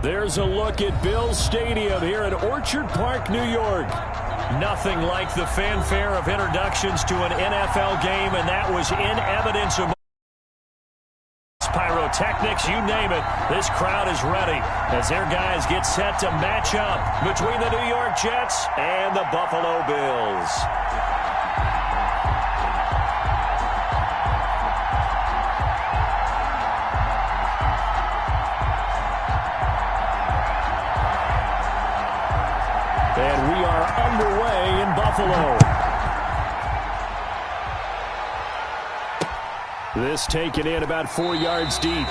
There's a look at Bills Stadium here in Orchard Park, New York. Nothing like the fanfare of introductions to an NFL game, and that was in evidence of pyrotechnics, you name it. This crowd is ready as their guys get set to match up between the New York Jets and the Buffalo Bills. And we are underway in Buffalo. This taken in about 4 yards deep.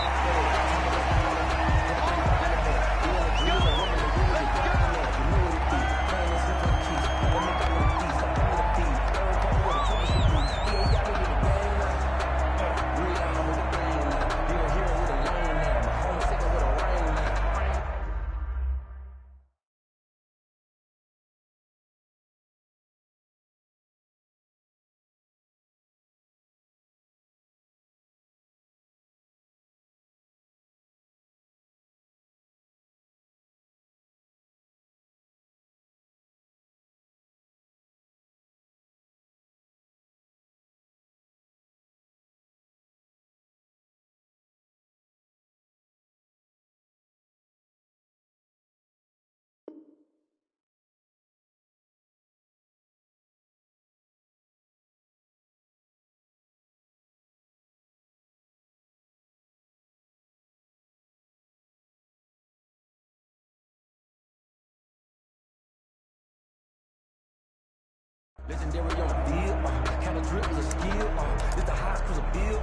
Legendary on the field, kind of drip was a skill, it's the highest was a bill,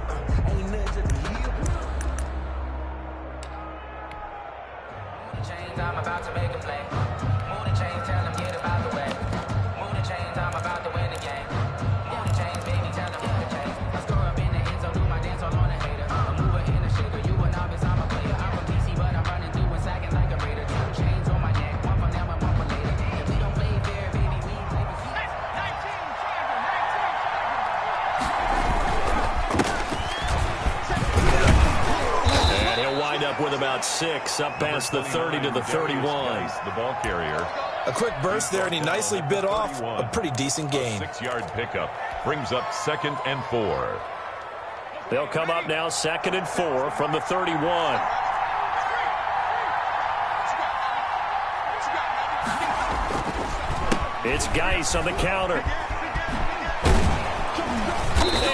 ain't nothing just a heel. Move the chains, I'm about to make a play. Move the chains, tell them get about the way. Move the chains, I'm about to win the game. Move the chains, baby, tell them move the chains. I score up in the end zone, do my dance all on a hater. A mover and a shaker, you a novice, I'm a player. I'm from DC, but I'm running through and sagging like a raider. 2 chains on my neck, one for now and one for later. If we don't play fair, baby, we play for keeps. Up with about 6, up past the 30 to the 31. The ball carrier. A quick burst there, and he nicely bit off a pretty decent gain. 6-yard pickup brings up 2nd and 4. They'll come up now 2nd and 4 from the 31. It's Geis on the counter.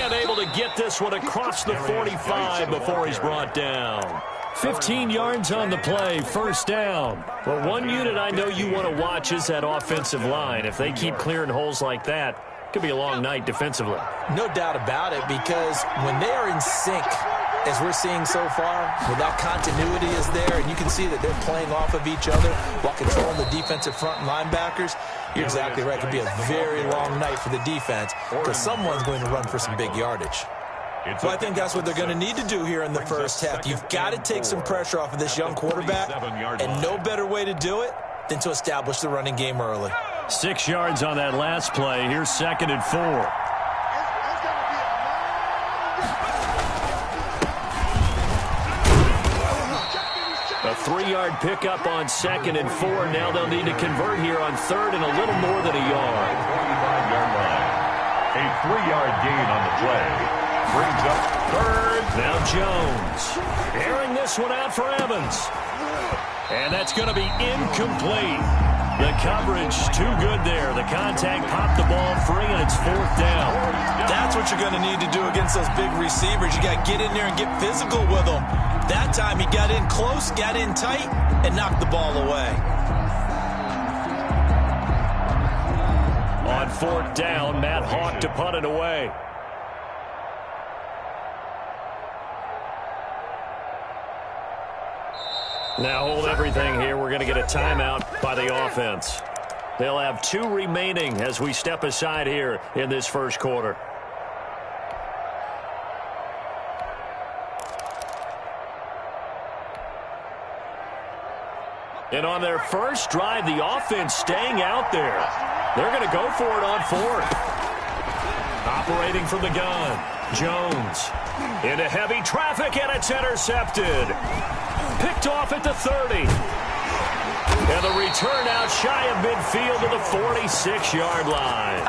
And able to get this one across the 45 before he's brought down. 15 yards on the play, first down. Well, one unit I know you want to watch is that offensive line. If they keep clearing holes like that, it could be a long night defensively. No doubt about it, because when they are in sync, as we're seeing so far, when that continuity is there, and you can see that they're playing off of each other while controlling the defensive front linebackers, you're exactly right. It could be a very long night for the defense because someone's going to run for some big yardage. Well, I think that's what they're going to need to do here in the first half. You've got to take some pressure off of this young quarterback, and no better way to do it than to establish the running game early. 6 yards on that last play. Here's 2nd and 4. A 3-yard pickup on 2nd and 4. Now they'll need to convert here on 3rd and a little more than a yard. 45-yard line. A 3-yard gain on the play. Brings up 3rd. Now Jones. Airing this one out for Evans. And that's going to be incomplete. The coverage too good there. The contact popped the ball free, and it's 4th down. That's what you're going to need to do against those big receivers. You got to get in there and get physical with them. That time he got in close, got in tight, and knocked the ball away. On 4th down, Matt Hawk to punt it away. Now hold everything here. We're going to get a timeout by the offense. They'll have 2 remaining as we step aside here in this first quarter. And on their first drive, the offense staying out there. They're going to go for it on 4th. Operating from the gun, Jones. Into heavy traffic, and it's intercepted. Picked off at the 30. And the return out shy of midfield to the 46-yard line.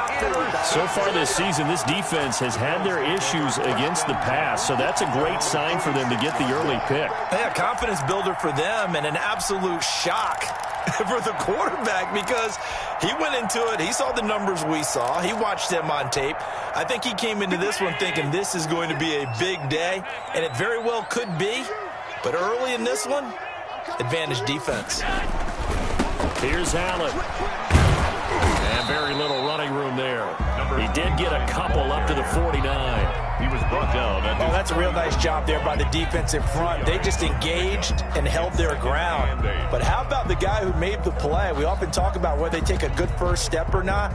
So far this season, this defense has had their issues against the pass, so that's a great sign for them to get the early pick. Yeah, confidence builder for them and an absolute shock for the quarterback because he went into it. He saw the numbers we saw. He watched them on tape. I think he came into this one thinking this is going to be a big day, and it very well could be. But early in this one, advantage defense. Here's Allen. And very little running room there. He did get a couple up to the 49. He was brought down. Oh, that's a real nice job there by the defensive front. They just engaged and held their ground. But how about the guy who made the play? We often talk about whether they take a good first step or not.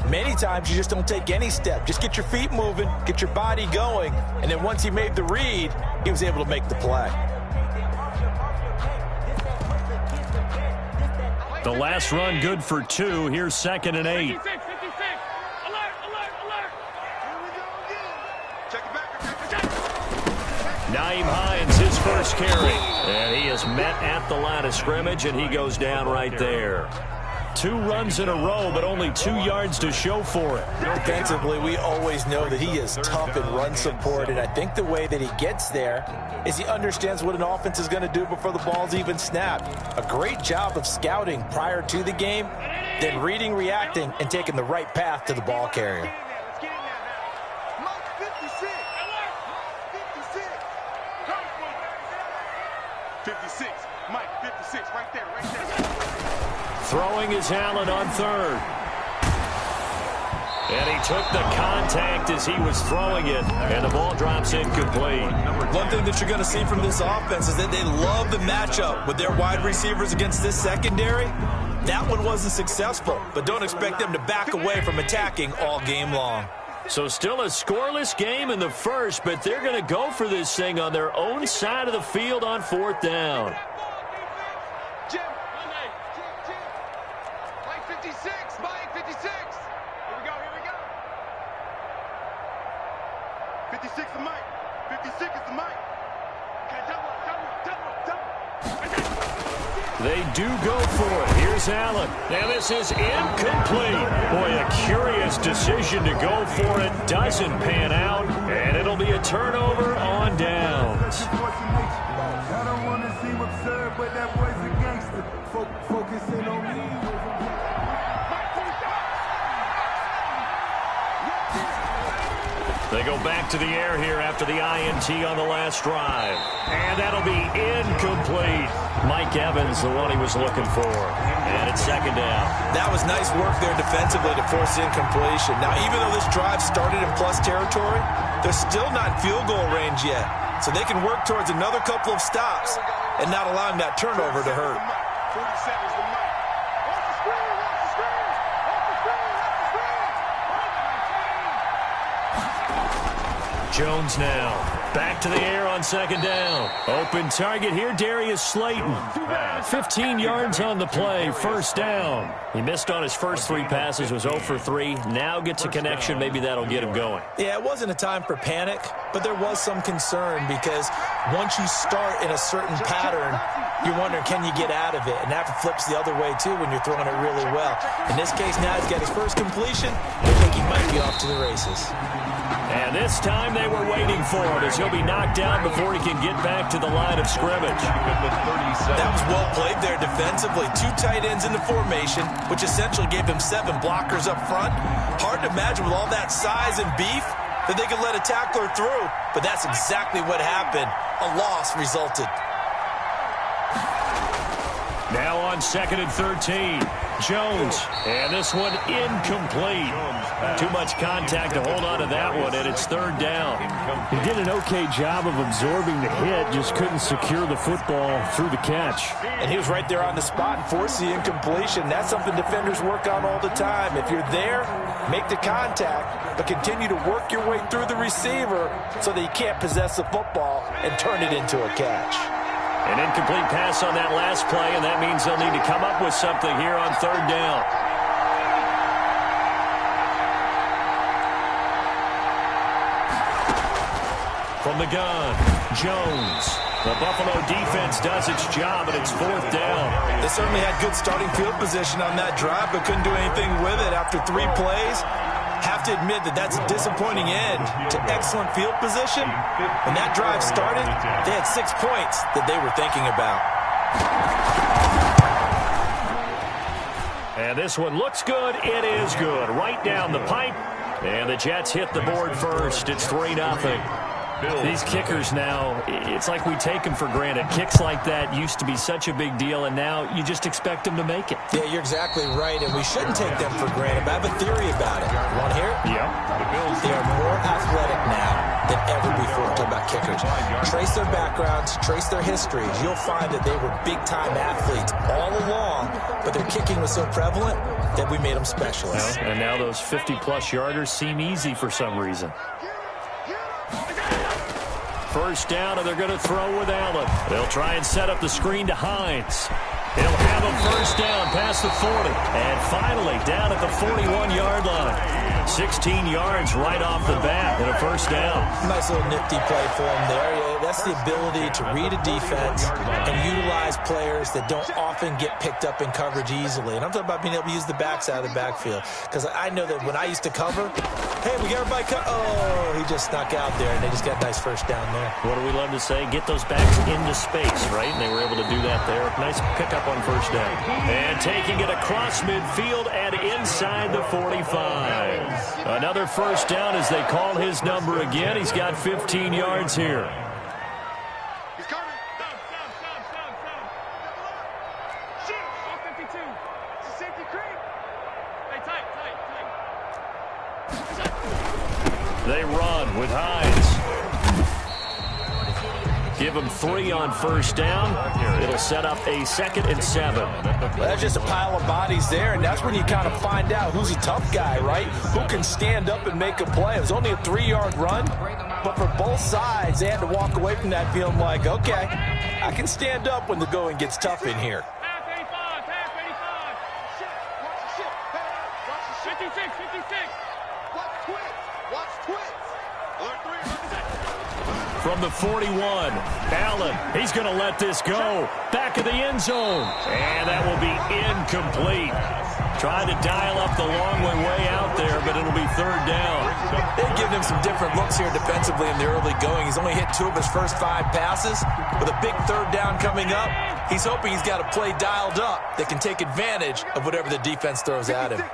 Many times you just don't take any step. Just get your feet moving, get your body going, and then once he made the read, he was able to make the play. The last run good for 2. Here's 2nd and 8. Naeem Hines, his first carry. And he is met at the line of scrimmage, and he goes down right there. 2 runs in a row, but only 2 yards to show for it. Defensively, we always know that he is tough in run support, and I think the way that he gets there is he understands what an offense is going to do before the ball's even snapped. A great job of scouting prior to the game, then reading, reacting, and taking the right path to the ball carrier. Throwing is Allen on 3rd. And he took the contact as he was throwing it, and the ball drops incomplete. One thing that you're going to see from this offense is that they love the matchup with their wide receivers against this secondary. That one wasn't successful, but don't expect them to back away from attacking all game long. So still a scoreless game in the first, but they're going to go for this thing on their own side of the field on 4th down. They do go for it. Here's Allen. And this is incomplete. Boy, a curious decision to go for it. Doesn't pan out. And it'll be a turnover on downs. I don't want to seem absurd, but that boy's a gangster. Focusing on me. They go back to the air here after the INT on the last drive. And that'll be incomplete. Mike Evans, the one he was looking for. And it's 2nd down. That was nice work there defensively to force incompletion. Now, even though this drive started in plus territory, they're still not in field goal range yet. So they can work towards another couple of stops and not allowing that turnover to hurt. Jones now. Back to the air on 2nd down. Open target here, Darius Slayton. 15 yards on the play, 1st down. He missed on his first 3 passes, was 0 for 3. Now gets a connection. Maybe that'll get him going. Yeah, it wasn't a time for panic, but there was some concern because once you start in a certain pattern, you're wondering, can you get out of it? And that flips the other way, too, when you're throwing it really well. In this case, now he's got his first completion. I think he might be off to the races. And this time they were waiting for it as he'll be knocked down before he can get back to the line of scrimmage. That was well played there defensively. 2 tight ends in the formation, which essentially gave him 7 blockers up front. Hard to imagine with all that size and beef that they could let a tackler through, but that's exactly what happened. A loss resulted. Now on 2nd and 13. Jones. And this one incomplete. Too much contact to hold on to that one, and it's 3rd down. He did an okay job of absorbing the hit, just couldn't secure the football through the catch. And he was right there on the spot and forced the incompletion. That's something defenders work on all the time. If you're there, make the contact, but continue to work your way through the receiver so that he can't possess the football and turn it into a catch. An incomplete pass on that last play, and that means they'll need to come up with something here on 3rd down. From the gun, Jones. The Buffalo defense does its job, and it's 4th down. They certainly had good starting field position on that drive, but couldn't do anything with it after 3 plays. Have to admit that that's a disappointing end to excellent field position. When that drive started, they had 6 points that they were thinking about. And this one looks good. It is good. Right down the pipe. And the Jets hit the board first. It's 3-0. These kickers now, it's like we take them for granted. Kicks like that used to be such a big deal, and now you just expect them to make it. Yeah, you're exactly right, and we shouldn't take them for granted, but I have a theory about it. You want to hear it? Yeah. They are more athletic now than ever before. Talk about kickers. Trace their backgrounds, trace their histories. You'll find that they were big-time athletes all along, but their kicking was so prevalent that we made them specialists. Well, and now those 50-plus yarders seem easy for some reason. First down, and they're going to throw with Allen. They'll try and set up the screen to Hines. He'll have a first down past the 40. And finally, down at the 41-yard line. 16 yards right off the bat and a first down. Nice little nifty play for him there. Yeah, that's the ability to read a defense and utilize players that don't often get picked up in coverage easily. And I'm talking about being able to use the backs out of the backfield. Because I know that when I used to cover, hey, we got everybody cut. Oh, he just snuck out there, and they just got a nice first down there. What do we love to say? Get those backs into space, right? And they were able to do that there. Nice pickup on first down. And taking it across midfield and inside the 45. Another first down as they call his number again. He's got 15 yards here. He's coming. Down. Shoot. 152. It's a safety creep. Hey, tight. They run with Hines. Give him 3 on first down. It'll set up a 2nd and 7. Well, that's just a pile of bodies there, and that's when you kind of find out who's a tough guy, right? Who can stand up and make a play. It was only a 3-yard run, but for both sides, they had to walk away from that feeling like, okay, I can stand up when the going gets tough in here. Half 85. Shit. 56. Watch twits. Alert 3. From the 41, Allen, he's going to let this go. Back of the end zone. And that will be incomplete. Trying to dial up the long way out there, but it'll be 3rd down. They've given him some different looks here defensively in the early going. He's only hit 2 of his first 5 passes. With a big 3rd down coming up, he's hoping he's got a play dialed up that can take advantage of whatever the defense throws at him.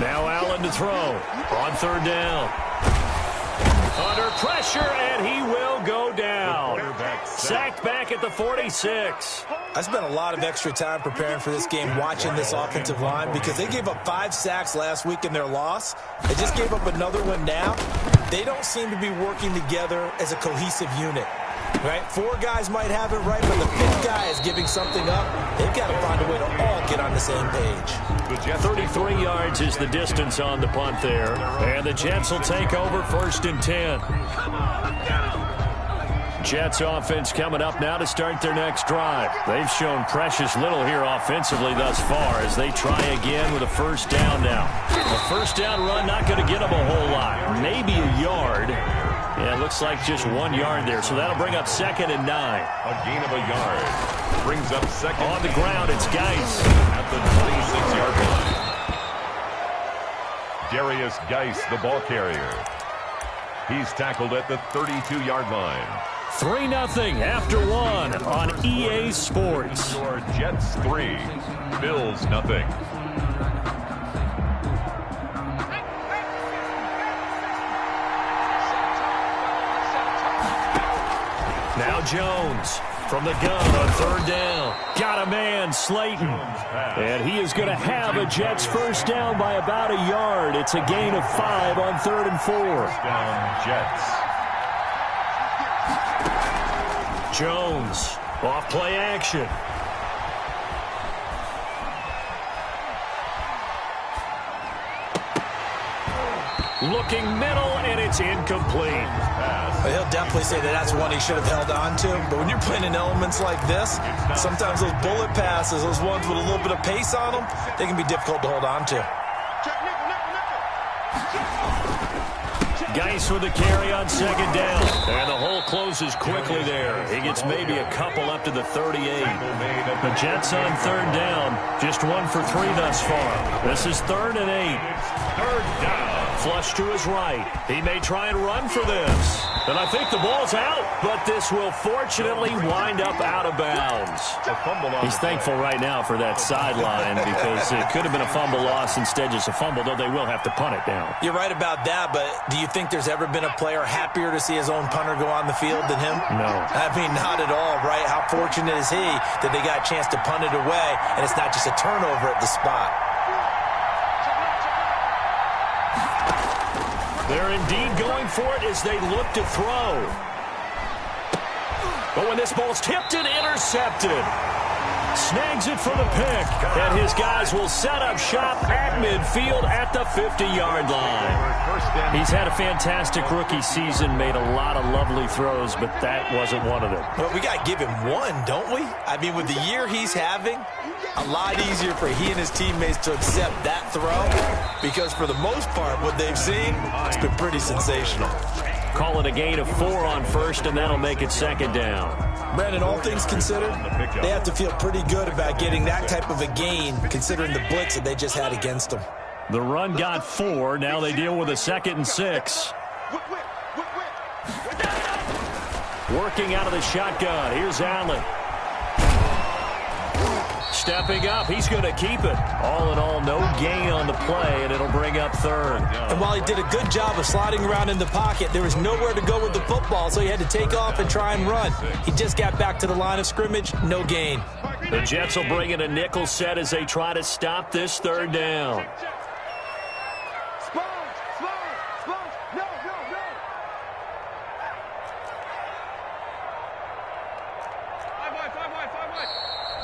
Now Allen to throw on 3rd down. Under pressure, and he will go down. Sacked back at the 46. I spent a lot of extra time preparing for this game watching this offensive line because they gave up 5 sacks last week in their loss. They just gave up another one now. They don't seem to be working together as a cohesive unit. Right? 4 guys might have it right, but the 5th guy is giving something up. They've got to find a way to all get on the same page. 33 yards is the distance on the punt there. And the Jets will take over 1st and 10. Jets offense coming up now to start their next drive. They've shown precious little here offensively thus far as they try again with a first down now. A first down run not going to get them a whole lot. Maybe a yard. Yeah, it looks like just 1 yard there. So that'll bring up 2nd and 9. A gain of a yard. Brings up 2nd. On the ground, it's Geis. At the 26-yard line. Darius Geis, the ball carrier. He's tackled at the 32-yard line. 3-0 after 1 on EA Sports. Your Jets 3, Bills 0. Now Jones from the gun on 3rd down. Got a man, Slayton. And he is going to have a Jets first down by about a yard. It's a gain of 5 on 3rd and 4. Down Jets. Jones, off play action. Looking middle, and it's incomplete. He'll definitely say that that's one he should have held on to. But when you're playing in elements like this, sometimes those bullet passes, those ones with a little bit of pace on them, they can be difficult to hold on to. Geis with the carry on second down. And the hole closes quickly there. He gets maybe a couple up to the 38. The Jets on third down. Just 1 for 3 thus far. This is 3rd and 8. Third down. Flush to his right. He may try and run for this. And I think the ball's out, but this will fortunately wind up out of bounds. He's thankful right now for that sideline because it could have been a fumble loss, instead just a fumble, though they will have to punt it down. You're right about that, but do you think there's ever been a player happier to see his own punter go on the field than him? No. I mean, not at all, right? How fortunate is he that they got a chance to punt it away, and it's not just a turnover at the spot. They're indeed going for it as they look to throw. But when this ball's tipped and intercepted, snags it for the pick, and his guys will set up shop at midfield at the 50-yard line. He's had a fantastic rookie season, made a lot of lovely throws, but that wasn't one of them. But we got to give him one, don't we? I mean, with the year he's having, a lot easier for he and his teammates to accept that throw, because for the most part, what they've seen, it's been pretty sensational. Call it a gain of 4 on first, and that'll make it second down. Brandon, all things considered, they have to feel pretty good about getting that type of a gain, considering the blitz that they just had against them. The run got 4. Now they deal with a 2nd and 6. Working out of the shotgun. Here's Allen. Stepping up, he's going to keep it. All in all, no gain on the play, and it'll bring up 3rd. And while he did a good job of sliding around in the pocket, there was nowhere to go with the football, so he had to take off and try and run. He just got back to the line of scrimmage, no gain. The Jets will bring in a nickel set as they try to stop this 3rd down.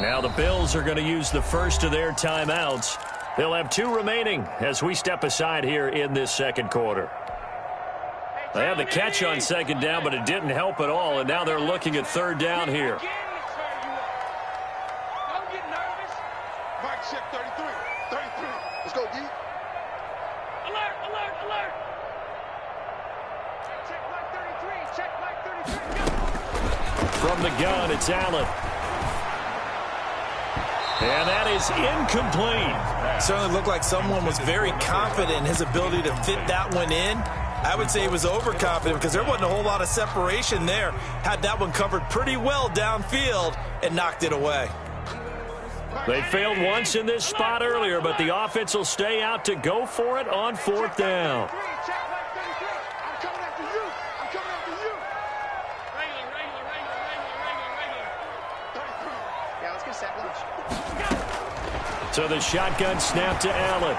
Now the Bills are going to use the first of their timeouts. They'll have 2 remaining as we step aside here in this second quarter. They had the catch on second down, but it didn't help at all, and now they're looking at 3rd down here. Don't get nervous. Mike, check 33. 33. Let's go, D. Alert, alert, alert. Check Mike 33. Check Mike 33. Go. From the gun, it's Allen. And that is incomplete. Certainly looked like someone was very confident in his ability to fit that one in. I would say he was overconfident because there wasn't a whole lot of separation there. Had that one covered pretty well downfield and knocked it away. They failed once in this spot earlier, but the offense will stay out to go for it on 4th down. Check Mike 33. I'm coming after you. I'm coming after you. Regular. 33. Yeah, let's get sack lunch. So the shotgun snap to Allen.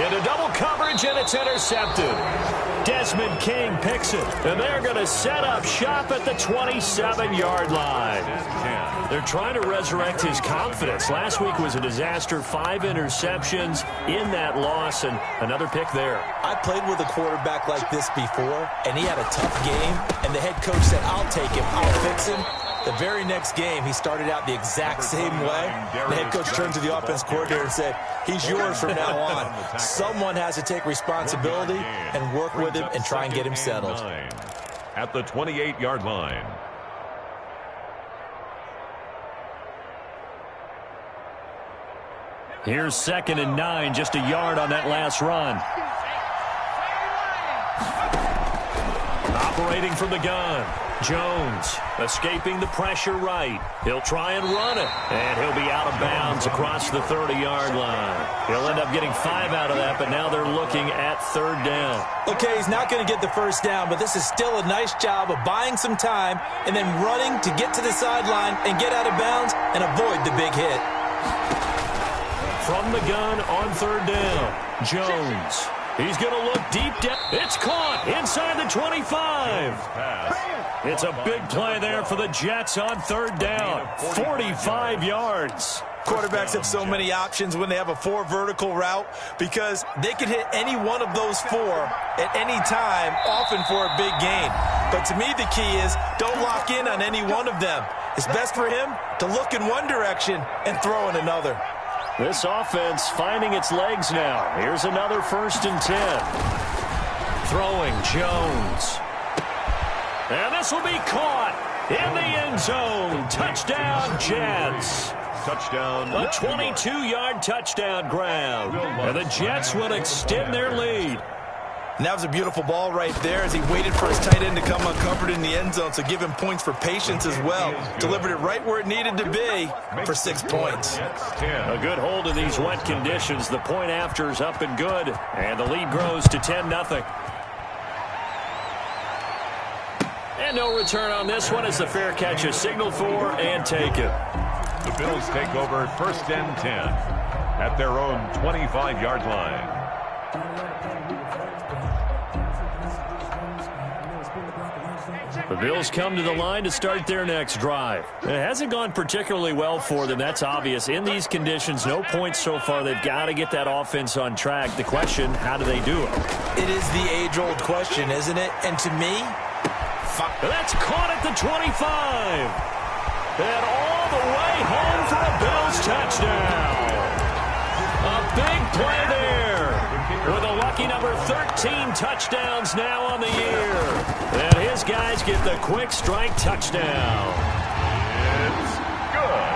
Into double coverage, and it's intercepted. Desmond King picks it, and they're going to set up shop at the 27-yard line. They're trying to resurrect his confidence. Last week was a disaster, 5 interceptions in that loss, and another pick there. I played with a quarterback like this before, and he had a tough game, and the head coach said, I'll take him, I'll fix him. The very next game, he started out the exact same way. The head coach turned to the offense coordinator and said, he's yours from now on. Someone has to take responsibility and work with him and try and get him settled. At the 28-yard line. Here's 2nd and 9, just a yard on that last run. Operating from the gun. Jones escaping the pressure right. He'll try and run it, and he'll be out of bounds across the 30-yard line. He'll end up getting 5 out of that, but now they're looking at 3rd down. Okay, he's not going to get the first down, but this is still a nice job of buying some time and then running to get to the sideline and get out of bounds and avoid the big hit. From the gun on 3rd down, Jones. He's going to look deep down. It's caught inside the 25. It's a big play there for the Jets on 3rd down. 45 yards. Quarterbacks have so many options when they have a 4 vertical route because they can hit any one of those 4 at any time, often for a big gain. But to me, the key is don't lock in on any one of them. It's best for him to look in one direction and throw in another. This offense finding its legs now. Here's another 1st and 10. Throwing, Jones. And this will be caught in the end zone. Touchdown, Jets. Touchdown. A 22-yard touchdown grab. And the Jets will extend their lead. And that was a beautiful ball right there as he waited for his tight end to come uncovered in the end zone, so give him points for patience as well. Delivered it right where it needed to be for 6 points. A good hold of these wet conditions. The point after is up and good, and the lead grows to 10-0. And no return on this one as the fair catch is signaled for and taken. The Bills take over 1st and 10 at their own 25-yard line. The Bills come to the line to start their next drive. It hasn't gone particularly well for them. That's obvious. In these conditions, no points so far. They've got to get that offense on track. The question, how do they do it? It is the age-old question, isn't it? And to me, that's caught at the 25. And all the way home for a Bills touchdown. A big play there. With a lucky number 13 touchdowns now on the year. And his guys get the quick strike touchdown. It's good.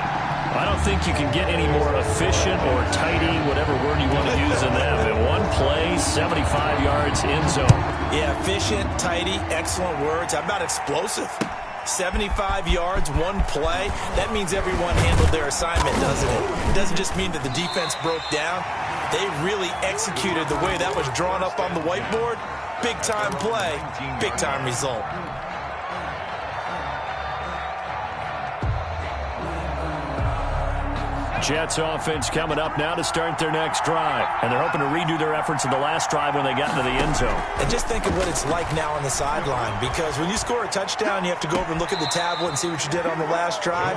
I don't think you can get any more efficient or tidy, whatever word you want to use in that. In one play, 75 yards in zone. Yeah, efficient, tidy, excellent words. How about explosive? 75 yards, one play. That means everyone handled their assignment, doesn't it? It doesn't just mean that the defense broke down. They really executed the way that was drawn up on the whiteboard. Big-time play, big-time result. Jets offense coming up now to start their next drive. And they're hoping to redo their efforts in the last drive when they got into the end zone. And just think of what it's like now on the sideline, because when you score a touchdown, you have to go over and look at the tablet and see what you did on the last drive.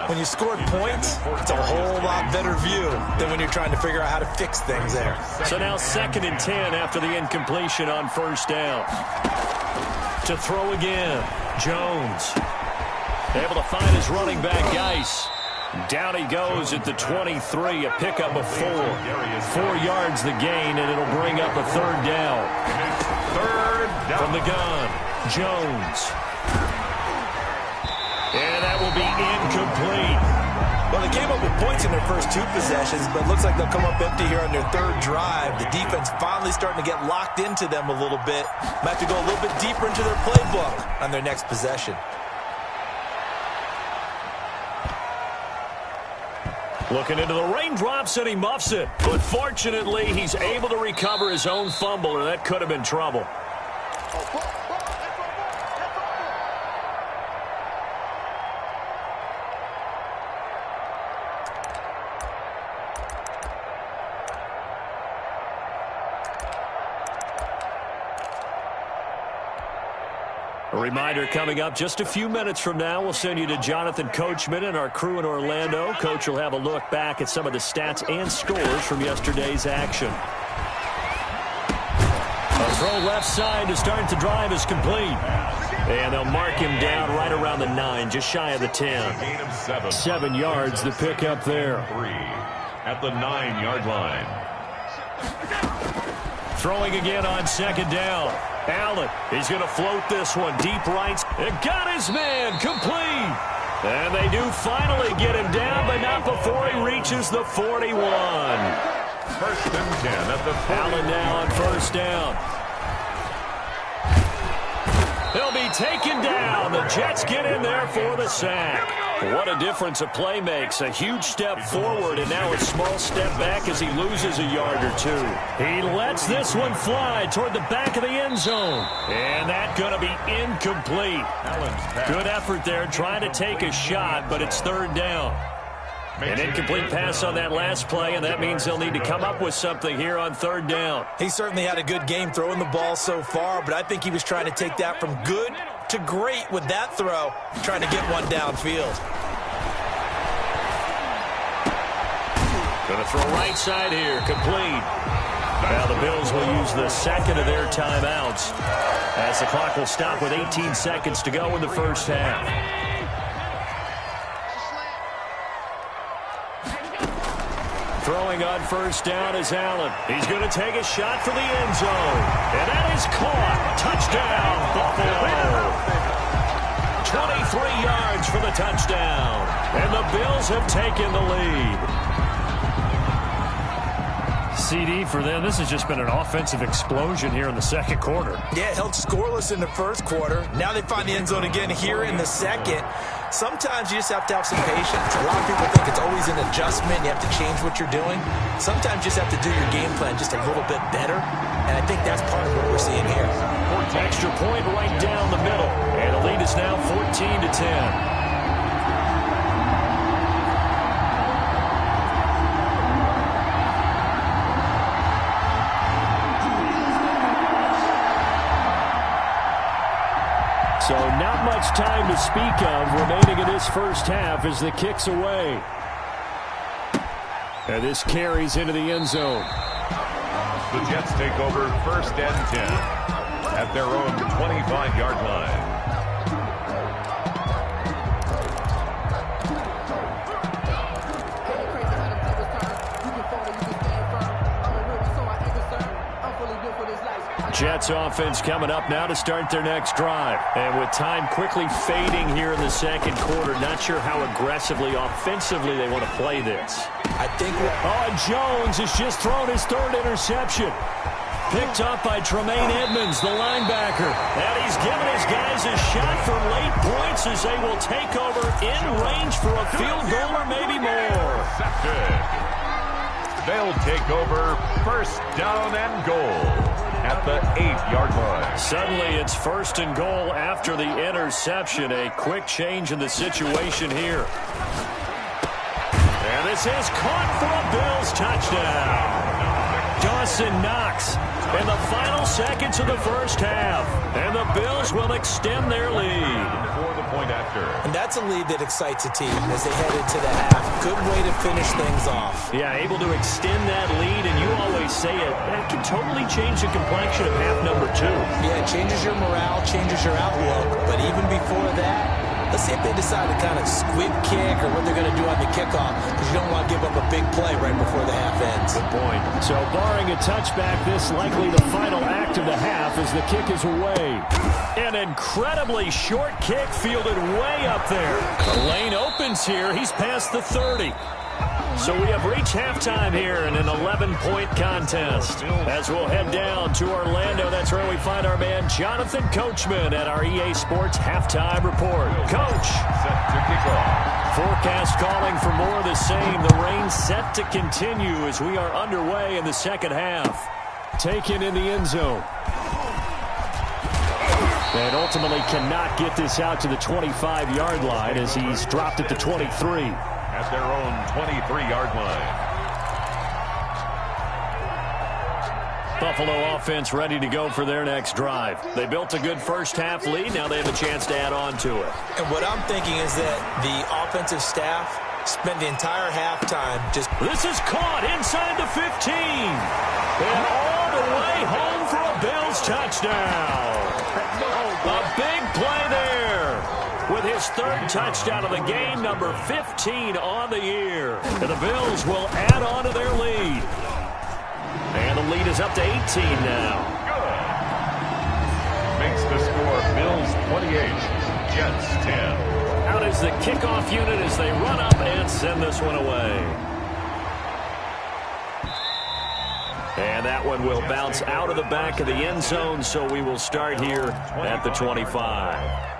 When you scored points, it's a whole lot better view than when you're trying to figure out how to fix things there. So now 2nd and 10 after the incompletion on 1st down. To throw again, Jones. Able to find his running back, Geis. Down he goes at the 23, a pickup of 4. 4 yards the gain, and it'll bring up a 3rd down. 3rd down. From the gun, Jones. And that will be incomplete. Well, they came up with points in their first 2 possessions, but it looks like they'll come up empty here on their 3rd drive. The defense finally starting to get locked into them a little bit. Might have to go a little bit deeper into their playbook on their next possession. Looking into the raindrops, and he muffs it. But fortunately, he's able to recover his own fumble, or that could have been trouble. A reminder coming up just a few minutes from now, we'll send you to Jonathan Coachman and our crew in Orlando. Coach will have a look back at some of the stats and scores from yesterday's action. A throw left side to start the drive is complete. And they'll mark him down right around the 9, just shy of the 10. 7 yards the pickup there. 3 at the 9-yard line. Throwing again on 2nd down. Allen, he's going to float this one deep right. It got his man complete. And they do finally get him down, but not before he reaches the 41. 1st and 10 at the 40. Allen now on 1st down. He'll be taken down. The Jets get in there for the sack. What a difference a play makes. A huge step forward and now a small step back as he loses a yard or 2. He lets this one fly toward the back of the end zone. And that's going to be incomplete. Good effort there trying to take a shot, but it's 3rd down. An incomplete pass on that last play, and that means they'll need to come up with something here on 3rd down. He certainly had a good game throwing the ball so far, but I think he was trying to take that from good to great with that throw, trying to get one downfield. Going to throw right side here, complete. Now the Bills will use the 2nd of their timeouts as the clock will stop with 18 seconds to go in the 1st half. Throwing on first down is Allen. He's going to take a shot for the end zone. And that is caught. Touchdown, Buffalo. 23 yards for the touchdown. And the Bills have taken the lead. CD for them. This has just been an offensive explosion here in the second quarter. Yeah, held scoreless in the first quarter. Now they find the end zone again here in the second. Sometimes you just have to have some patience. A lot of people think it's always an adjustment. You have to change what you're doing. Sometimes you just have to do your game plan just a little bit better. And I think that's part of what we're seeing here. Extra point right down the middle. And the lead is now 14-10. So not much time to speak of remaining in this first half as the kick's away. And this carries into the end zone. The Jets take over first and 10 at their own 25-yard line. Jets offense coming up now to start their next drive. And with time quickly fading here in the second quarter, not sure how aggressively, offensively they want to play this. I think... Jones has just thrown his third interception. Picked up by Tremaine Edmonds, the linebacker. And he's given his guys a shot for late points as they will take over in range for a field goal or maybe more. They'll take over first down and goal at the 8-yard line. Suddenly it's first and goal after the interception. A quick change in the situation here. And this is caught for a Bills touchdown. Dawson Knox in the final seconds of the first half. And the Bills will extend their lead. For the point after. And that's a lead that excites a team as they head into the half. Good way to finish things off. Yeah, able to extend that lead, and you always say it, that can totally change the complexion of half number 2. Yeah, it changes your morale, changes your outlook. But even before that, let's see if they decide to kind of squib kick or what they're going to do on the kickoff, because you don't want to give up a big play right before the half ends. Good point. So barring a touchback, this likely the final act of the half as the kick is away. An incredibly short kick fielded way up there. The lane opens here. He's past the 30. So we have reached halftime here in an 11-point contest. As we'll head down to Orlando, that's where we find our man Jonathan Coachman at our EA Sports Halftime Report. Coach. Set to kick off. Forecast calling for more of the same. The rain set to continue as we are underway in the second half. Taken in the end zone. And ultimately cannot get this out to the 25-yard line as he's dropped at the 23. At their own 23-yard line. Buffalo offense ready to go for their next drive. They built a good first-half lead. Now they have a chance to add on to it. And what I'm thinking is that the offensive staff spent the entire halftime just... This is caught inside the 15. And all the way home for a Bills touchdown. A big play there. With his third touchdown of the game, number 15 on the year. And the Bills will add on to their lead. And the lead is up to 18 now. Good. Makes the score Bills 28, Jets 10. Out is the kickoff unit as they run up and send this one away. And that one will bounce out of the back of the end zone, so we will start here at the 25.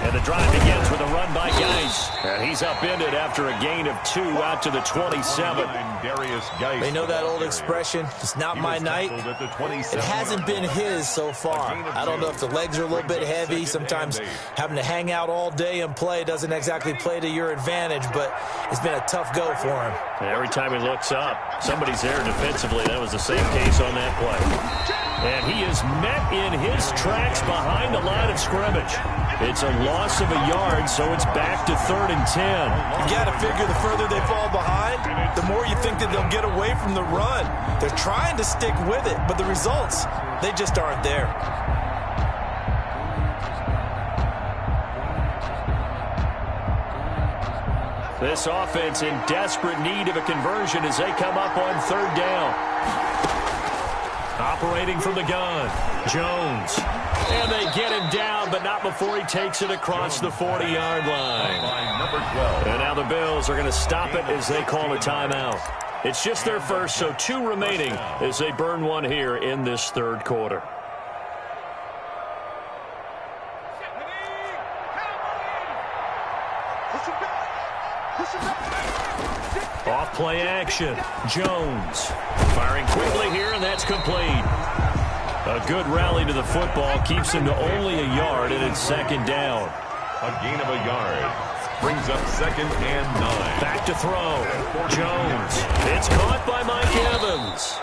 And the drive begins with a run by Geis. And he's upended after a gain of 2 out to the 27. They know that old expression, it's not my night. It hasn't been his so far. I don't know if the legs are a little bit heavy. Sometimes having to hang out all day and play doesn't exactly play to your advantage, but it's been a tough go for him. And every time he looks up, somebody's there defensively. That was the same case on that play. And he is met in his tracks behind the line of scrimmage. It's a long loss of a yard, so it's back to 3rd and 10. You got to figure the further they fall behind, the more you think that they'll get away from the run. They're trying to stick with it, but the results, they just aren't there. This offense in desperate need of a conversion as they come up on 3rd down. Operating from the gun, Jones. And they get him down, but not before he takes it across the 40-yard line. And now the Bills are going to stop it as they call a timeout. It's just their first, so 2 remaining as they burn one here in this 3rd quarter. Off play action. Jones firing quickly here, and that's complete. A good rally to the football keeps him to only a yard, and it's 2nd down. A gain of a yard brings up 2nd and 9. Back to throw. Jones. It's caught by Mike Evans.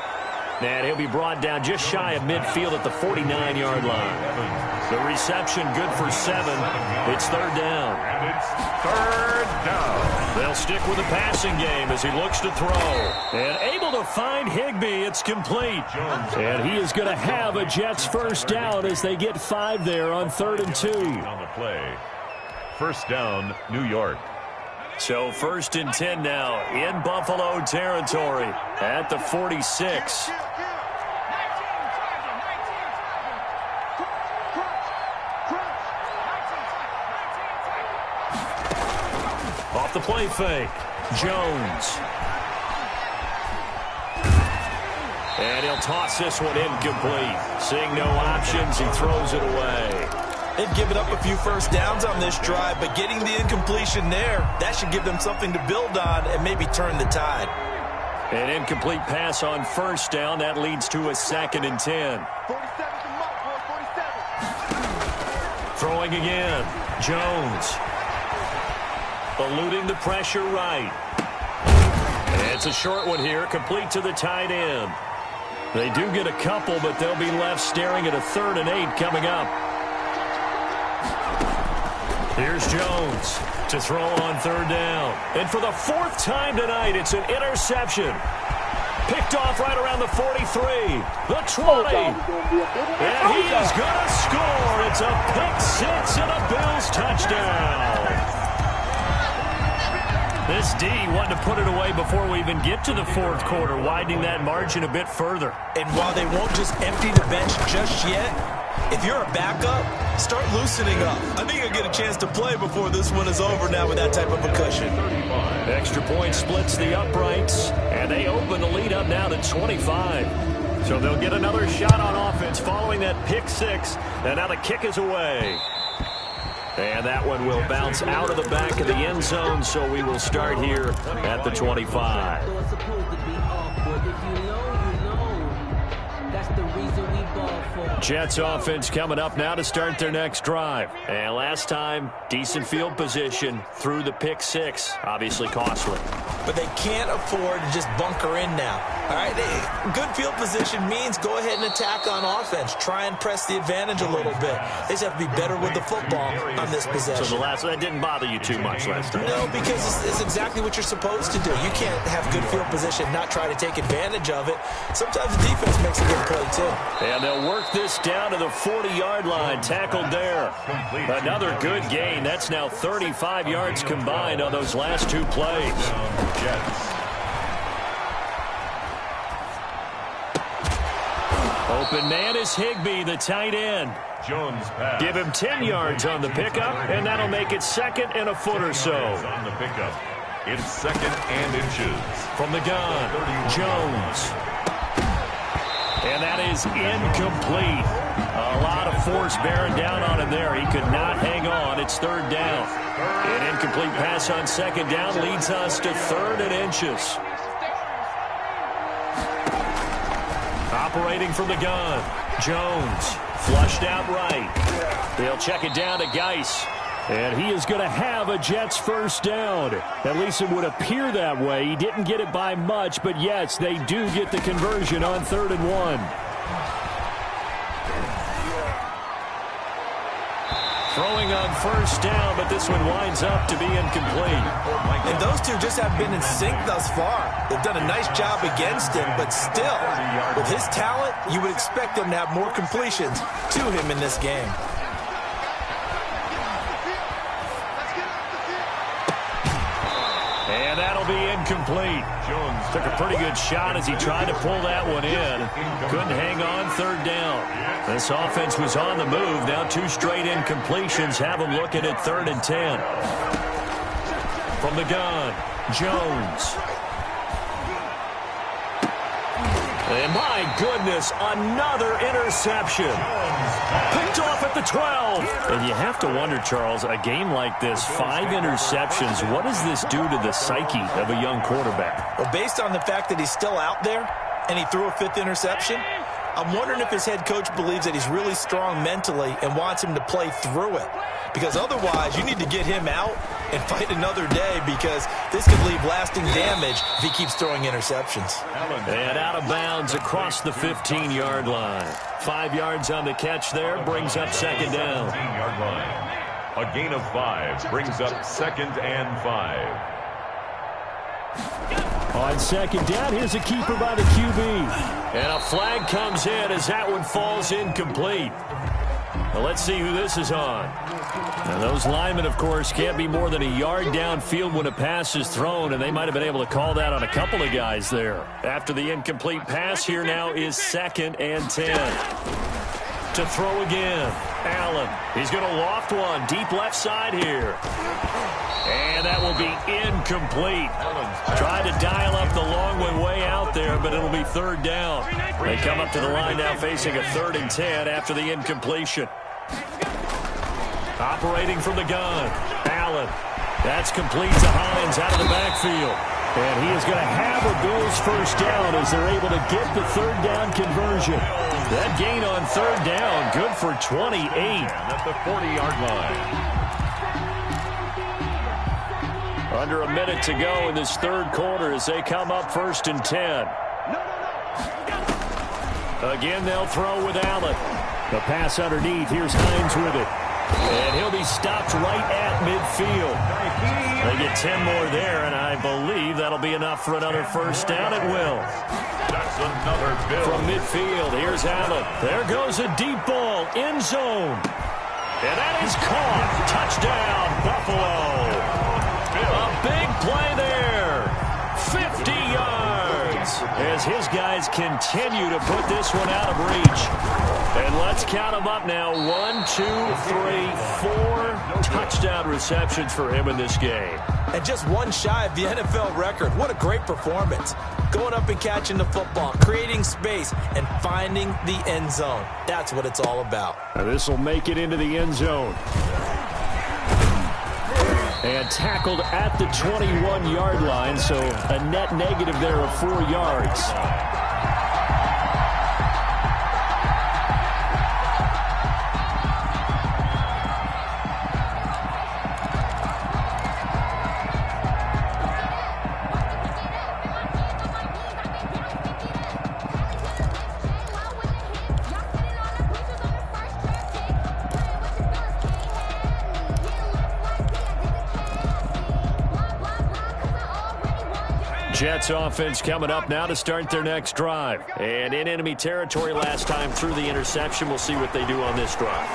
And he'll be brought down just shy of midfield at the 49-yard line. The reception good for 7. It's 3rd down. And it's 3rd down. They'll stick with the passing game as he looks to throw. And able to find Higbee. It's complete. And he is going to have a Jets 1st down as they get 5 there on 3rd and 2. On the play. 1st down, New York. So 1st and 10 now in Buffalo territory at the 46. Off the play fake, Jones. And he'll toss this one incomplete. Seeing no options, he throws it away. They've given up a few 1st downs on this drive, but getting the incompletion there, that should give them something to build on and maybe turn the tide. An incomplete pass on 1st down. That leads to a 2nd and 10. 47's the mark, boy, 47. Throwing again. Jones. Eluding the pressure right. It's a short one here, complete to the tight end. They do get a couple, but they'll be left staring at a 3rd and 8 coming up. Here's Jones to throw on 3rd down. And for the 4th time tonight, it's an interception. Picked off right around the 43, the 20. And he is going to score. It's a pick 6 and a Bills touchdown. This D wanted to put it away before we even get to the 4th quarter, widening that margin a bit further. And while they won't just empty the bench just yet, if you're a backup, start loosening up. I think you'll get a chance to play before this one is over now with that type of a cushion. Extra point splits the uprights, and they open the lead up now to 25. So they'll get another shot on offense following that pick 6, and now the kick is away. And that one will bounce out of the back of the end zone, so we will start here at the 25. Jets offense coming up now to start their next drive. And last time, decent field position through the pick 6. Obviously costly. But they can't afford to just bunker in now. All right, good field position means go ahead and attack on offense. Try and press the advantage a little bit. They just have to be better with the football on this possession. So that didn't bother you too much last time? No, because it's exactly what you're supposed to do. You can't have good field position, not try to take advantage of it. Sometimes the defense makes a good play, too. And they'll work this down to the 40-yard line. Tackled there. Another good gain. That's now 35 yards combined on those last 2 plays. Jets. Open man is Higbee, the tight end. Jones pass. Give him 10 yards on the pickup, and that'll make it 2nd and a foot or so. On the pickup. It's 2nd and inches. From the gun, Jones. And that is incomplete. A lot of force bearing down on him there. He could not hang on. It's 3rd down. An incomplete pass on 2nd down leads us to 3rd and inches. Operating from the gun, Jones. Flushed out right. They'll check it down to Geis. And he is going to have a Jets 1st down. At least it would appear that way. He didn't get it by much, but yes, they do get the conversion on 3rd and 1. Throwing on first down, but this one winds up to be incomplete. And those two just have been in sync thus far. They've done a nice job against him, but still, with his talent, you would expect them to have more completions to him in this game. And that'll be incomplete. Jones took a pretty good shot as he tried to pull that one in. Couldn't hang on third down. This offense was on the move. Now 2 straight incompletions have them looking at 3rd and 10. From the gun, Jones. And my goodness, another interception. Picked off at the 12. And you have to wonder, Charles, a game like this, 5 interceptions, what does this do to the psyche of a young quarterback? Well, based on the fact that he's still out there and he threw a 5th interception, I'm wondering if his head coach believes that he's really strong mentally and wants him to play through it. Because otherwise, you need to get him out and fight another day, because this could leave lasting damage if he keeps throwing interceptions. And out of bounds across the 15-yard line. 5 yards on the catch there, brings up 2nd down. 15-yard line. A gain of 5 brings up 2nd and 5. On 2nd down, here's a keeper by the QB. And a flag comes in as that one falls incomplete. Well, let's see who this is on. Now, those linemen, of course, can't be more than a yard downfield when a pass is thrown, and they might have been able to call that on a couple of guys there. After the incomplete pass, here now is 2nd and 10. To throw again, Allen. He's going to loft one deep left side here. And that will be incomplete. Tried to dial up the long one way out there, but it'll be 3rd down. They come up to the line now facing a 3rd and 10 after the incompletion. Operating from the gun, Allen. That's complete to Hines out of the backfield. And he is going to have a Bills first down as they're able to get the 3rd down conversion. That gain on 3rd down, good for 28. At the 40-yard line. Under a minute to go in this 3rd quarter as they come up 1st and 10. Again, they'll throw with Allen. The pass underneath. Here's Hines with it. And he'll be stopped right at midfield. They get 10 more there, and I believe that'll be enough for another first down. It will. That's another Bill. From midfield, here's Allen. There goes a deep ball, end zone. And that is caught. Touchdown, Buffalo. A big play there. 50 yards as his guys continue to put this one out of reach. And let's count them up now. 1, 2, 3, 4 touchdown receptions for him in this game. And just one shy of the NFL record. What a great performance. Going up and catching the football, creating space, and finding the end zone. That's what it's all about. Now this will make it into the end zone. And tackled at the 21-yard line, so a net negative there of 4 yards. Jets offense coming up now to start their next drive. And in enemy territory last time through the interception. We'll see what they do on this drive.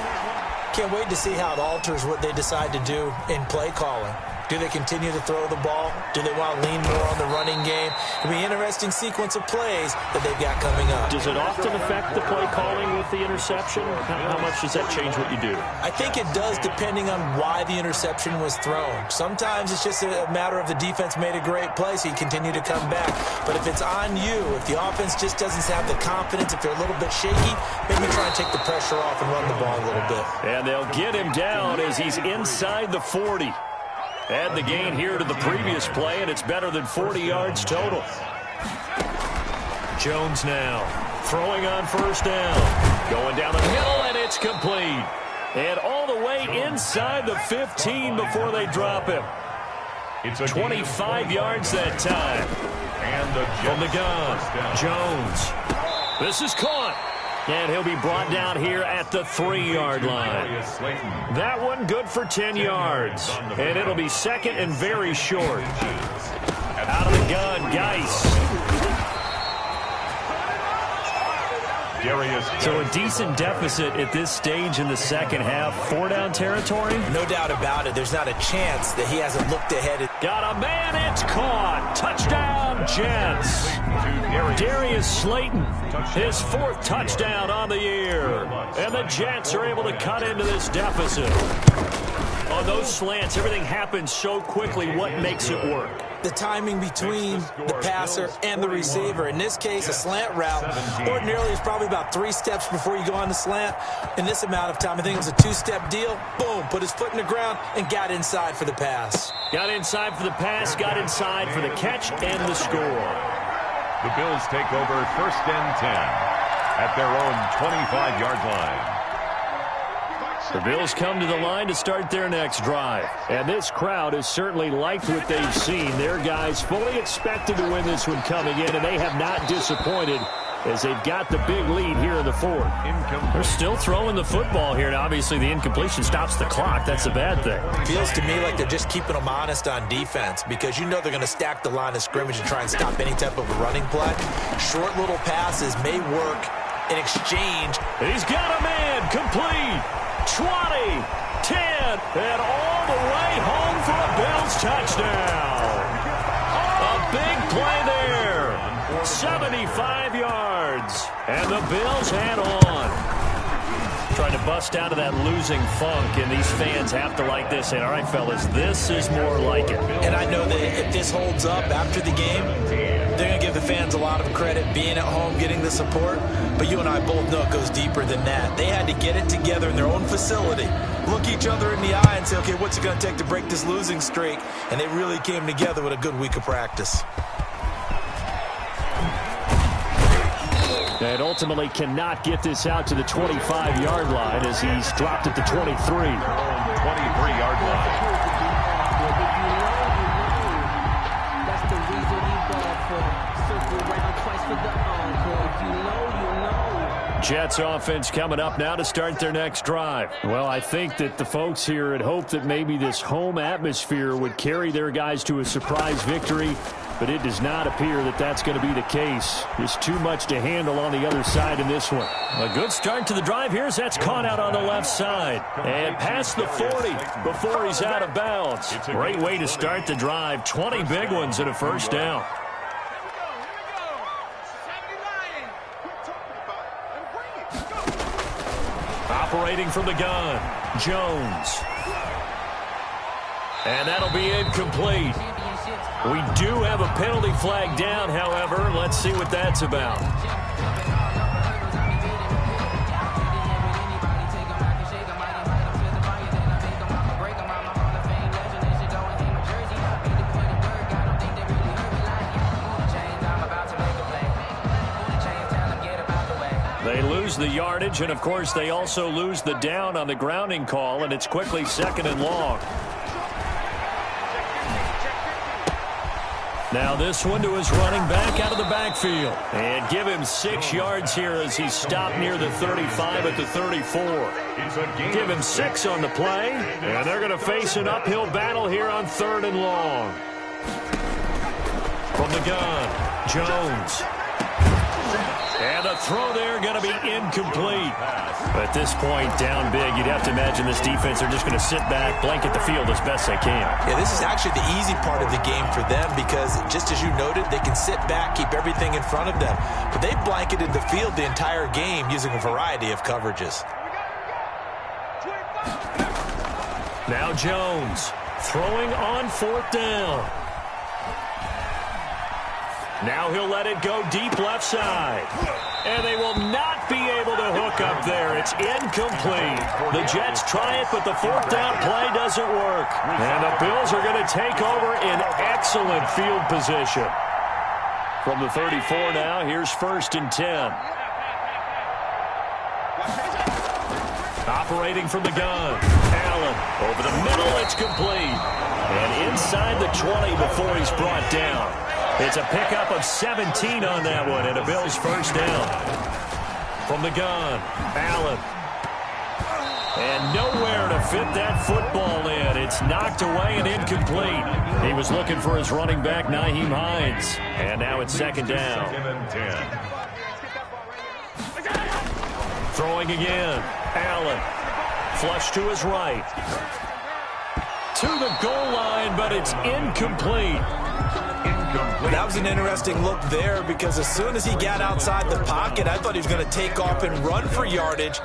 Can't wait to see how it alters what they decide to do in play calling. Do they continue to throw the ball? Do they want to lean more on the running game? It'll be an interesting sequence of plays that they've got coming up. Does it often affect the play calling with the interception? How much does that change what you do? I think it does, depending on why the interception was thrown. Sometimes it's just a matter of the defense made a great play, so you continue to come back. But if it's on you, if the offense just doesn't have the confidence, if they're a little bit shaky, maybe try and take the pressure off and run the ball a little bit. And they'll get him down as he's inside the 40. Add the gain here to the previous play, and it's better than 40 yards total. Jones now throwing on first down. Going down the middle, and it's complete. And all the way inside the 15 before they drop him. It's a 25 yards that time. And the From the gun, Jones. This is caught. And he'll be brought down here at the 3-yard line. That one good for 10 yards. And it'll be second and very short. Out of the gun, Geis. So a decent deficit at this stage in the second half. 4-down territory? No doubt about it. There's not a chance that he hasn't looked ahead. Got a man, it's caught. Touchdown, Jets. Darius Slayton, his 4th touchdown on the year. And the Jets are able to cut into this deficit. On those slants, everything happens so quickly. What makes it work? The timing between the passer and the receiver. In this case, a slant route ordinarily is probably about 3 steps before you go on the slant. In this amount of time, I think it was a 2-step deal. Boom, put his foot in the ground and got inside for the pass. Got inside for the pass, got inside for the catch and the score. The Bills take over 1st and 10 at their own 25-yard line. The Bills come to the line to start their next drive. And this crowd has certainly liked what they've seen. Their guys fully expected to win this one coming in, and they have not disappointed as they've got the big lead here in the 4th. They're still throwing the football here, and obviously the incompletion stops the clock. That's a bad thing. Feels to me like they're just keeping them honest on defense because you know they're going to stack the line of scrimmage and try and stop any type of a running play. Short little passes may work in exchange. He's got a man, complete. 20, 10, and all the way home for a Bills touchdown. A big play there. 75 yards. And the Bills head on. Trying to bust out of that losing funk, and these fans have to like this. And all right, fellas, this is more like it. And I know that if this holds up after the game, they're going to give the fans a lot of credit being at home, getting the support. But you and I both know it goes deeper than that. They had to get it together in their own facility, look each other in the eye and say, okay, what's it going to take to break this losing streak? And they really came together with a good week of practice. And ultimately cannot get this out to the 25-yard line as he's dropped at the 23. 23-yard line. Jets offense coming up now to start their next drive. Well, I think that the folks here had hoped that maybe this home atmosphere would carry their guys to a surprise victory, but it does not appear that that's going to be the case. There's too much to handle on the other side in this one. A good start to the drive here as that's caught out on the left side. And past the 40 before he's out of bounds. Great way to start the drive. 20 big ones and a 1st down. Operating from the gun, Jones. And that'll be incomplete. We do have a penalty flag down, however. Let's see what that's about. They lose the yardage, and of course they also lose the down on the grounding call, and it's quickly 2nd and long. Now this one to his running back out of the backfield. And give him 6 yards here as he's stopped near the 35 at the 34. Give him 6 on the play, and they're going to face an uphill battle here on 3rd and long. From the gun, Jones. And the throw there going to be incomplete. At this point, down big, you'd have to imagine this defense are just going to sit back, blanket the field as best they can. Yeah, this is actually the easy part of the game for them because, just as you noted, they can sit back, keep everything in front of them. But they blanketed the field the entire game using a variety of coverages. Now Jones throwing on 4th down. Now he'll let it go deep left side. And they will not be able to hook up there. It's incomplete. The Jets try it, but the 4th down play doesn't work. And the Bills are going to take over in excellent field position. From the 34 now, here's 1st and 10. Operating from the gun. Allen over the middle, it's complete. And inside the 20 before he's brought down. It's a pickup of 17 on that one, and a Bills 1st down. From the gun, Allen. And nowhere to fit that football in. It's knocked away and incomplete. He was looking for his running back, Nyheim Hines. And now it's second down. Second and 10. Throwing again, Allen. Flush to his right. To the goal line, but it's incomplete. That was an interesting look there because as soon as he got outside the pocket, I thought he was going to take off and run for yardage.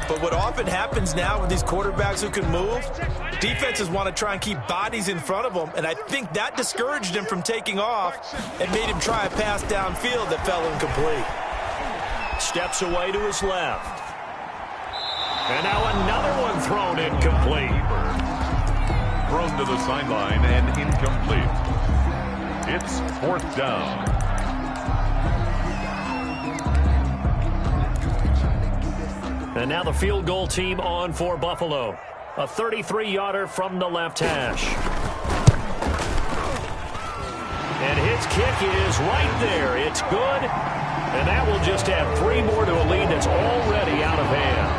But what often happens now with these quarterbacks who can move, defenses want to try and keep bodies in front of them, and I think that discouraged him from taking off and made him try a pass downfield that fell incomplete. Steps away to his left. And now another one thrown incomplete. Thrown to the sideline and incomplete. It's fourth down. And now the field goal team on for Buffalo. A 33-yarder from the left hash. And his kick is right there. It's good. And that will just add 3 more to a lead that's already out of hand.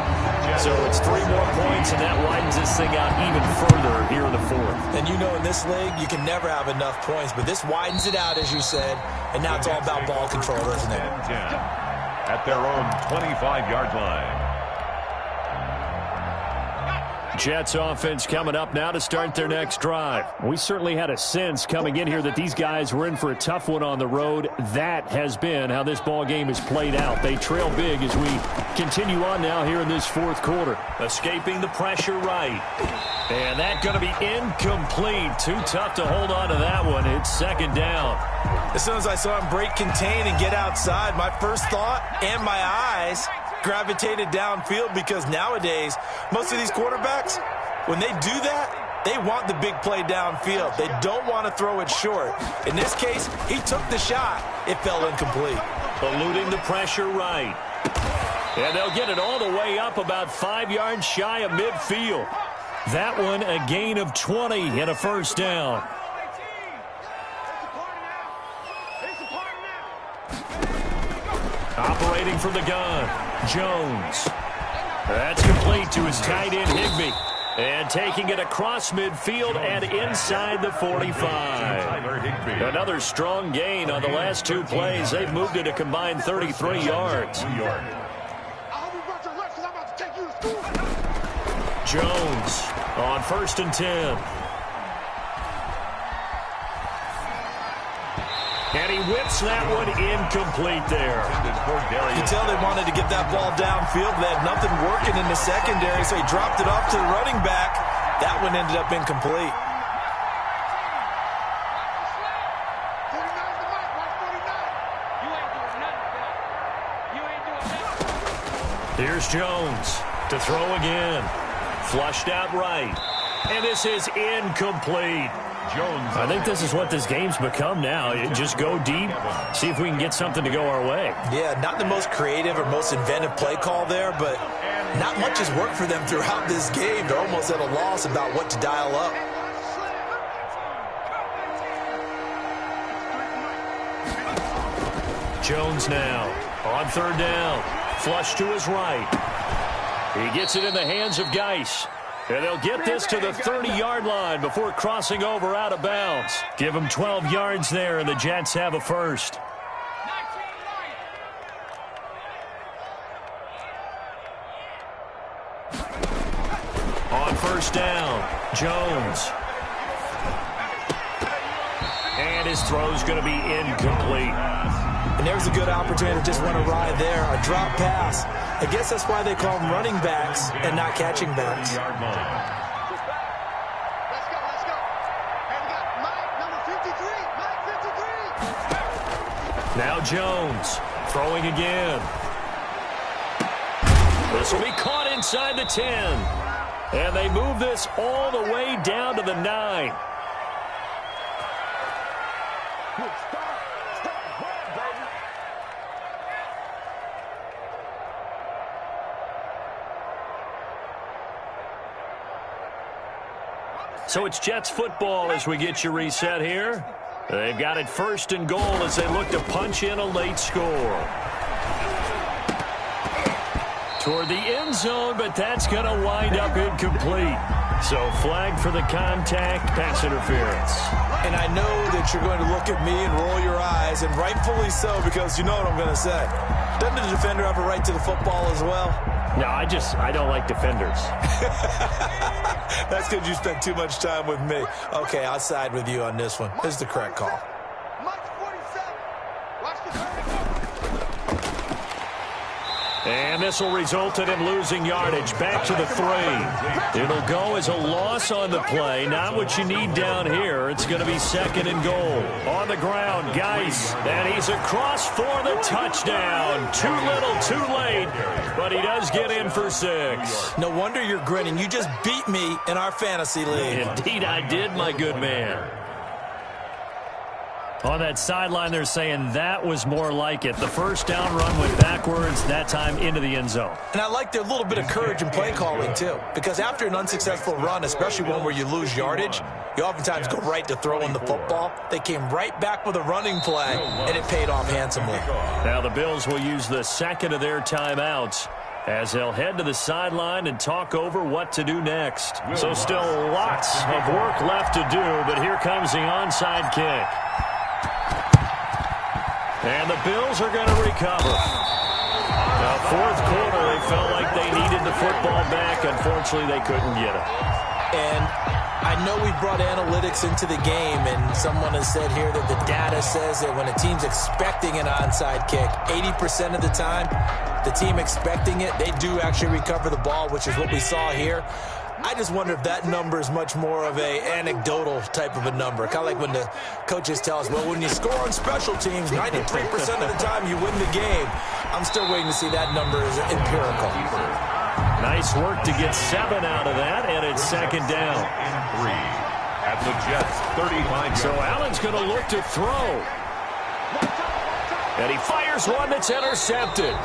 So it's 3 more points, and that widens this thing out even further here in the fourth. And you know in this league, you can never have enough points, but this widens it out, as you said, and now it's all about ball control, isn't it? At their own 25-yard line. Jets offense coming up now to start their next drive. We certainly had a sense coming in here that these guys were in for a tough one on the road. That has been how this ball game has played out. They trail big as we continue on now here in this fourth quarter. Escaping the pressure right. And that going to be incomplete. Too tough to hold on to that one. It's second down. As soon as I saw him break contain and get outside, my first thought and my eyes gravitated downfield because nowadays, most of these quarterbacks, when they do that, they want the big play downfield. They don't want to throw it short. In this case, he took the shot. It fell incomplete. Eluding the pressure right. And they'll get it all the way up about 5 yards shy of midfield. That one a gain of 20 and a first down. Operating from the gun, Jones. That's complete to his tight end, Higbee. And taking it across midfield and inside the 45. Another strong gain on the last 2 plays. They've moved it a combined 33 yards. Jones on 1st and 10. And he whips that one incomplete there. You can tell they wanted to get that ball downfield. They had nothing working in the secondary, so he dropped it off to the running back. That one ended up incomplete. Here's Jones to throw again. Flushed out right. And this is incomplete. Jones. I think this is what this game's become now. Just go deep, see if we can get something to go our way. Yeah, not the most creative or most inventive play call there, but not much has worked for them throughout this game. They're almost at a loss about what to dial up. Jones now on 3rd down. Flush to his right. He gets it in the hands of Geis. And they'll get this to the 30-yard line before crossing over out of bounds. Give them 12 yards there, and the Jets have a first. On 1st down, Jones. And his throw's going to be incomplete. And there's a good opportunity to just run a ride there, a drop pass. I guess that's why they call them running backs and not catching backs. Let's go. And we got Mike, number 53. Mike 53. Now Jones throwing again. This will be caught inside the 10. And they move this all the way down to the 9. So it's Jets football as we get you reset here. They've got it 1st and goal as they look to punch in a late score. toward the end zone, but that's going to wind up incomplete. So flag for the contact, pass interference. And I know that you're going to look at me and roll your eyes, and rightfully so, because you know what I'm going to say. Doesn't the defender have a right to the football as well? No, I don't like defenders. That's because you spent too much time with me. Okay, I'll side with you on this one. This is the correct call. Mike 47. Watch the And this will result in him losing yardage back to the 3. It'll go as a loss on the play. Not what you need down here. It's going to be 2nd and goal. On the ground, Geis. And he's across for the touchdown. Too little, too late. But he does get in for 6. No wonder you're grinning. You just beat me in our fantasy league. Indeed I did, my good man. On that sideline, they're saying that was more like it. The first down run went backwards, that time into the end zone. And I like their little bit of courage in play calling, too. Because after an unsuccessful run, especially one where you lose yardage, you oftentimes go right to throwing the football. They came right back with a running play, and it paid off handsomely. Now the Bills will use the second of their timeouts as they'll head to the sideline and talk over what to do next. So still lots of work left to do, but here comes the onside kick. And the Bills are going to recover. Now, fourth quarter, they felt like they needed the football back. Unfortunately, they couldn't get it. And I know we brought analytics into the game, and someone has said here that the data says that when a team's expecting an onside kick, 80% of the time, the team expecting it, they do actually recover the ball, which is what we saw here. I just wonder if that number is much more of a anecdotal type of a number. Kind of like when the coaches tell us, well, when you score on special teams, 93% of the time you win the game. I'm still waiting to see that number as empirical. Nice work to get 7 out of that, and it's 2nd down. And 3 at the Jets' 35. So Allen's going to look to throw. And he fires one that's intercepted.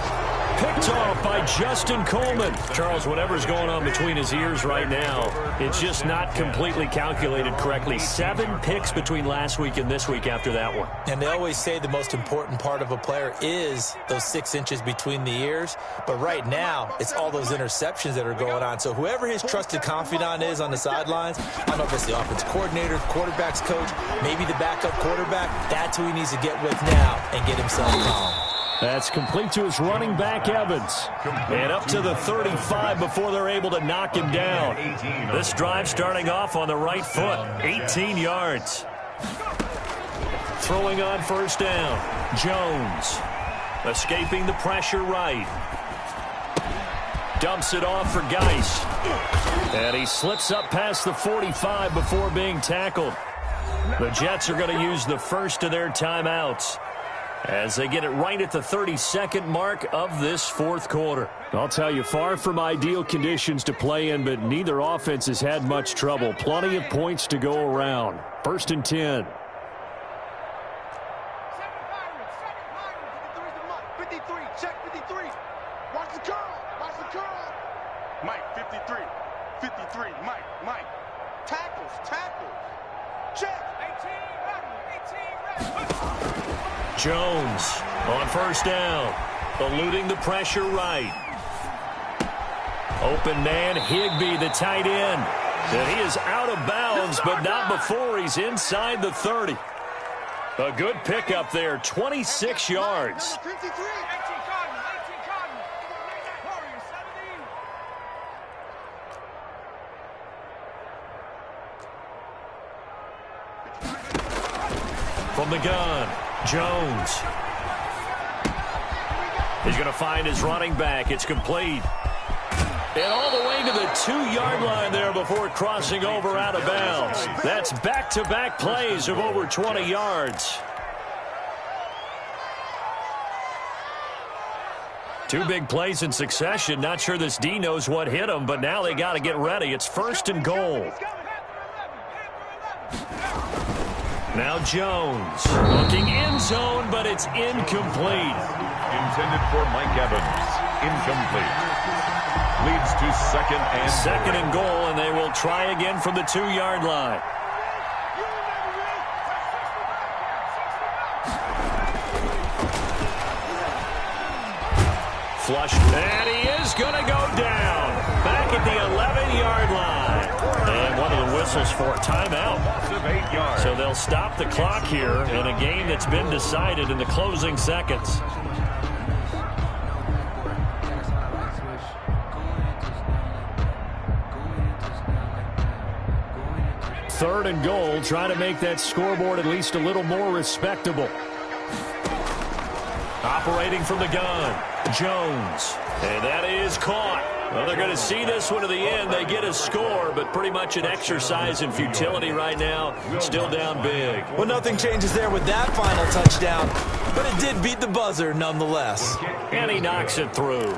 Picked off by Justin Coleman. Charles, whatever's going on between his ears right now, it's just not completely calculated correctly. 7 picks between last week and this week after that one. And they always say the most important part of a player is those 6 inches between the ears. But right now, it's all those interceptions that are going on. So whoever his trusted confidant is on the sidelines, I don't know if it's the offense coordinator, quarterback's coach, maybe the backup quarterback, that's who he needs to get with now and get himself calm. That's complete to his running back, Evans. And up to the 35 before they're able to knock him down. This drive starting off on the right foot, 18 yards. Throwing on first down, Jones. Escaping the pressure right. Dumps it off for Geis. And he slips up past the 45 before being tackled. The Jets are going to use the first of their timeouts as they get it right at the 32nd mark of this fourth quarter. I'll tell you, far from ideal conditions to play in, but neither offense has had much trouble. Plenty of points to go around. 1st and 10. 53, check 53. Watch the curl, watch the curl. Mike, 53, 53, Mike. Tackles. Check. 18 ready. Jones on first down, eluding the pressure right. Open man, Higbee, the tight end. And he is out of bounds, but not before he's inside the 30. A good pickup there, 26 yards. 53. 18 Cotton. Warriors 17. From the gun, Jones. He's going to find his running back. It's complete. And all the way to the 2-yard line there before crossing over out of bounds. That's back-to-back plays of over 20 yards. 2 big plays in succession. Not sure this D knows what hit him, but now they got to get ready. It's 1st and goal. Now Jones looking end zone, but it's incomplete. Intended for Mike Evans. Incomplete. Leads to 2nd and goal, and they will try again from the 2-yard line. flush, and he is going to go down. Back at the 11-yard line. And one of the whistles for a timeout. So they'll stop the clock here in a game that's been decided in the closing seconds. Third and goal, trying to make that scoreboard at least a little more respectable. Operating from the gun, Jones. And that is caught. Well, they're going to see this one to the end. They get a score, but pretty much an exercise in futility right now. Still down big. Well, nothing changes there with that final touchdown, but it did beat the buzzer nonetheless. And he knocks it through.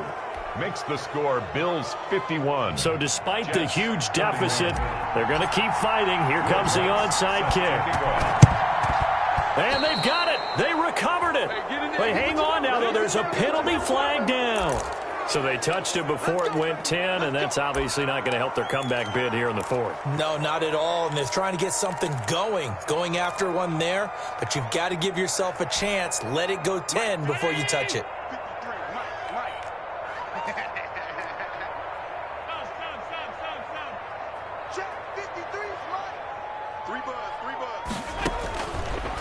Makes the score Bills 51. So despite the huge deficit, they're going to keep fighting. Here comes the onside kick. And they've got it. They recovered it. But hang on now, though. There's a penalty flag down. So they touched it before it went 10, and that's obviously not going to help their comeback bid here in the fourth. No, not at all. And they're trying to get something going after one there. But you've got to give yourself a chance. Let it go 10 before you touch it.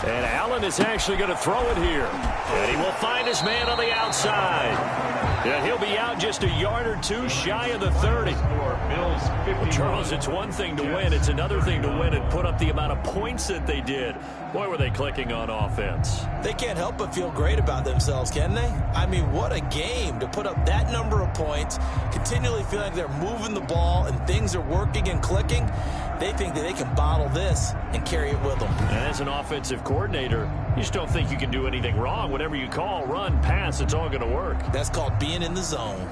And Allen is actually going to throw it here. And he will find his man on the outside. And he'll be out just a yard or two shy of the 30. Charles, it's one thing to win. It's another thing to win and put up the amount of points that they did. Boy, were they clicking on offense. They can't help but feel great about themselves, can they? I mean, what a game to put up that number of points, continually feeling like they're moving the ball and things are working and clicking. They think that they can bottle this and carry it with them. And as an offensive coordinator, you just don't think you can do anything wrong. Whatever you call, run, pass, it's all going to work. That's called being in the zone.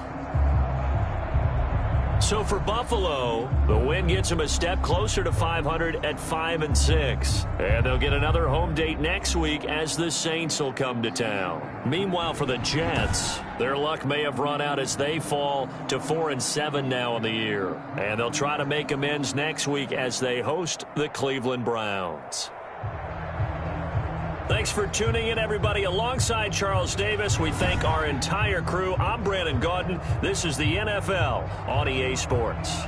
So for Buffalo, the win gets them a step closer to 500 at 5-6. And they'll get another home date next week as the Saints will come to town. Meanwhile, for the Jets, their luck may have run out as they fall to 4-7 now in the year. And they'll try to make amends next week as they host the Cleveland Browns. Thanks for tuning in, everybody. Alongside Charles Davis, we thank our entire crew. I'm Brandon Gaudin. This is the NFL on EA Sports.